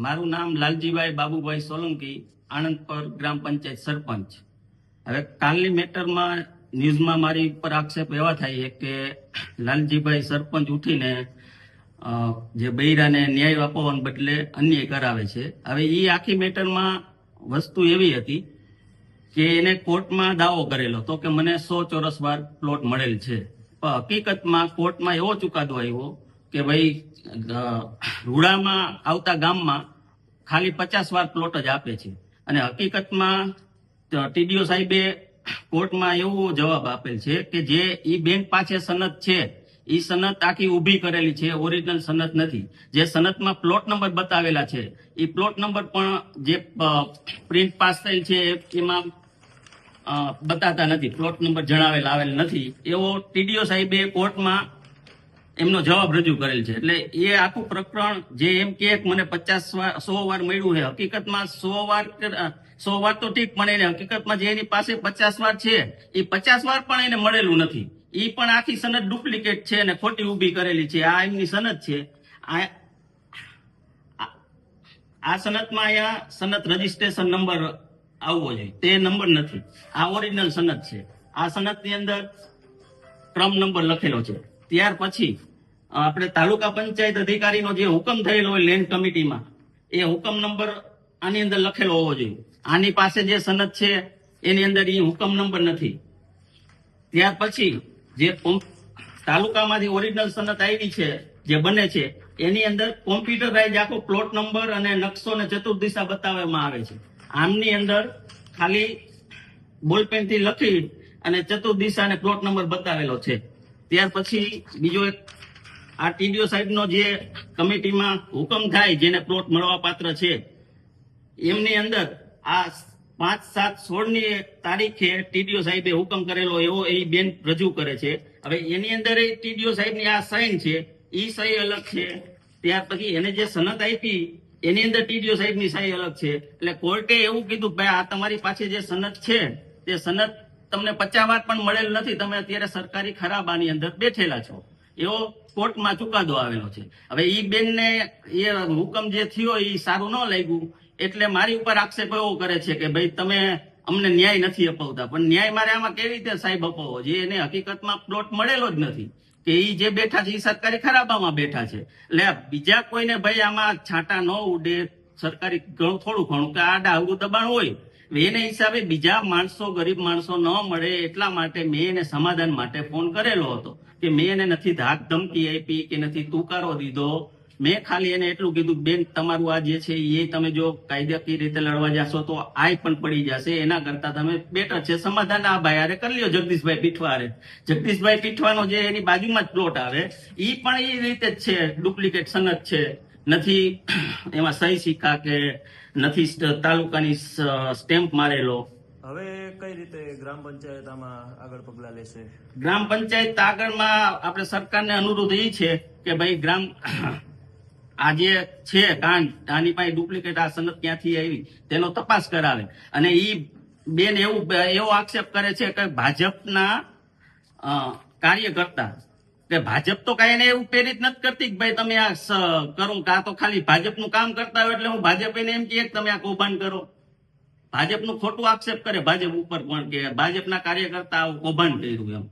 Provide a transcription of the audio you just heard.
મારું નામ લાલજીભાઈ બાબુભાઈ સોલંકી, આણંદપર ગ્રામ પંચાયત સરપંચ. હવે કાલની મેટરમાં ન્યૂઝમાં મારી ઉપર આક્ષેપ એવા થાય છે કે લાલજીભાઈ સરપંચ ઉઠીને જે બૈરાને ન્યાય અપાવવાને બદલે અન્યાય કરાવે છે. હવે એ આખી મેટરમાં વસ્તુ એવી હતી કે એને કોર્ટમાં દાવો કરેલો તો કે મને 100 ચોરસ વાર પ્લોટ મળેલ છે, પણ હકીકતમાં કોર્ટમાં એવો ચુકાદો આવ્યો કે ભાઈ રૂડામાં આવતા ગામમાં ખાલી 50 વાર પ્લોટ જ આપે છે. અને હકીકતમાં ટીડીઓ સાહેબે કોર્ટમાં એવો જવાબ આપેલ છે કે જે ઈ બેંક પાસે સનદ છે, ઈ સનદ આખી ઊભી કરેલી છે, ઓરિજિનલ સનદ નથી. જે સનદમાં પ્લોટ નંબર બતાવેલા છે એ પ્લોટ નંબર પણ જે પ્રિન્ટ પાસ થયેલ છે એમાં બતાતા નથી, પ્લોટ નંબર જણાવેલ આવેલ નથી. એવો ટીડીઓ સાહેબે કોર્ટમાં એમનો જવાબ રજૂ કરેલ છે. એટલે એ આખું પ્રકરણ જે એમ કે મને 100 વાર મળ્યું છે, હકીકતમાં 100 વાર તો ઠીક, પણ એને હકીકતમાં જે એની પાસે 50 વાર છે એ 50 વાર પણ એને મળેલું નથી. એ પણ આખી સનદ ડુપ્લિકેટ છે અને ખોટી ઊભી કરેલી છે. આ એમની સનદ છે. આ સનદમાં અહીંયા સનદ રજીસ્ટ્રેશન નંબર આવવો જોઈએ, તે નંબર નથી. આ ઓરિજિનલ સનદ છે. આ સનદની અંદર ક્રમ નંબર લખેલો છે. ત્યાર પછી આપણે તાલુકા પંચાયત અધિકારીનો જે હુકમ થયેલો હોય લેન્ડ કમિટીમાં, એ હુકમ નંબર આની અંદર લખેલો હોવો જોઈએ. આની પાસે જે સનદ છે એની અંદર એ હુકમ નંબર નથી. ત્યાર પછી જે તાલુકામાંથી ઓરિજિનલ સનદ આવી છે જે બને છે એની અંદર કોમ્પ્યુટરાઇઝ આખો પ્લોટ નંબર અને નકશો ને ચતુર્દિશા બતાવવામાં આવે છે. આમની અંદર ખાલી બોલપેન થી લખી અને ચતુર્દિશા અને પ્લોટ નંબર બતાવેલો છે. ત્યાર પછી બીજો એક આ ટીડીઓ સાહેબનો જે કમિટીમાં હુકમ થાય જેને પ્લોટ મળવા પાત્ર છે, એમની અંદર આ 5/7/16 તારીખે ટીડીઓ સાહેબે હુકમ કરેલો એવો એ બેન રજૂ કરે છે. હવે એની અંદર ટીડીઓ સાહેબની આ સાઇન છે, ઈ સહી અલગ છે. ત્યાર પછી એને જે સનદ આપી એની અંદર ટીડીઓ સાહેબની સહી અલગ છે. એટલે કોર્ટે એવું કીધું ભાઈ આ તમારી પાસે જે સનદ છે તે સનદ તમને 50 વાર પણ મળેલ નથી, તમે અત્યારે સરકારી ખરાબાની અંદર બેઠેલા છો, એવો કોર્ટમાં ચુકાદો આવેલો છે. હવે ઈ બેનને એ હુકમ જે થયો એ સારું ન લાગ્યું એટલે મારી ઉપર આક્ષેપ એવો કરે છે કે ભાઈ તમે અમને ન્યાય નથી અપાવતા. પણ ન્યાય મારે આમાં કેવી રીતે સાહેબ અપાવો, જે એને હકીકતમાં પ્લોટ મળેલો જ નથી, કે ઈ જે બેઠા છે એ સરકારી ખરાબામાં બેઠા છે. એટલે બીજા કોઈને ભાઈ આમાં છાંટા ન ઉડે, સરકારી થોડું ઘણું કે આડા અવળું દબાણ હોય એને હિસાબે બીજા માણસો, ગરીબ માણસો ન મળે એટલા માટે મેં એને સમાધાન માટે ફોન કરેલો હતો. કે મેં એને નથી ધાક ધમકી આપી કે નથી તુકારો દીધો. મેં ખાલી એને એટલું કીધું બેન તમારું આ જે છે એ તમે જો કાયદાકીય રીતે લડવા જશો તો આય પણ પડી જશે, એના કરતા તમે બેટર છે સમાધાન આ ભાઈ હારે કરી લ્યો, જગદીશભાઈ પીઠવા. જગદીશભાઈ પીઠવાનો જે એની બાજુમાં જ પ્લોટ આવે એ પણ એ રીતે જ છે, ડુપ્લિકેટ સનદ છે, નથી એમાં સહી સિક્કા કે નથી તાલુકાની સ્ટેમ્પ મારેલો. હવે કઈ રીતે ગ્રામ પંચાયત આમાં આગળ પગલા લેશે? ગ્રામ પંચાયત આગળમાં આપણે સરકારને અનુરોધ એ છે કે ભાઈ આ જે છે કાંડ, આની પાસે ડુપ્લિકેટ આ સનદ ક્યાંથી આવી તેનો તપાસ કરાવે. અને ઈ બેન એવો આક્ષેપ કરે છે કે ભાજપના કાર્યકર્તા, કે ભાજપ તો કઈ એને એવું પ્રેરિત નથી કરતી કે ભાઈ તમે આ કરો, કે આ તો ખાલી ભાજપનું કામ કરતા હોય એટલે હું ભાજપ એને એમ કહે કે તમે આ કૌભાંડ કરો. ભાજપનું ખોટું આક્ષેપ કરે ભાજપ ઉપર પણ કે ભાજપના કાર્યકર્તા કૌભાંડ કર્યું એમ.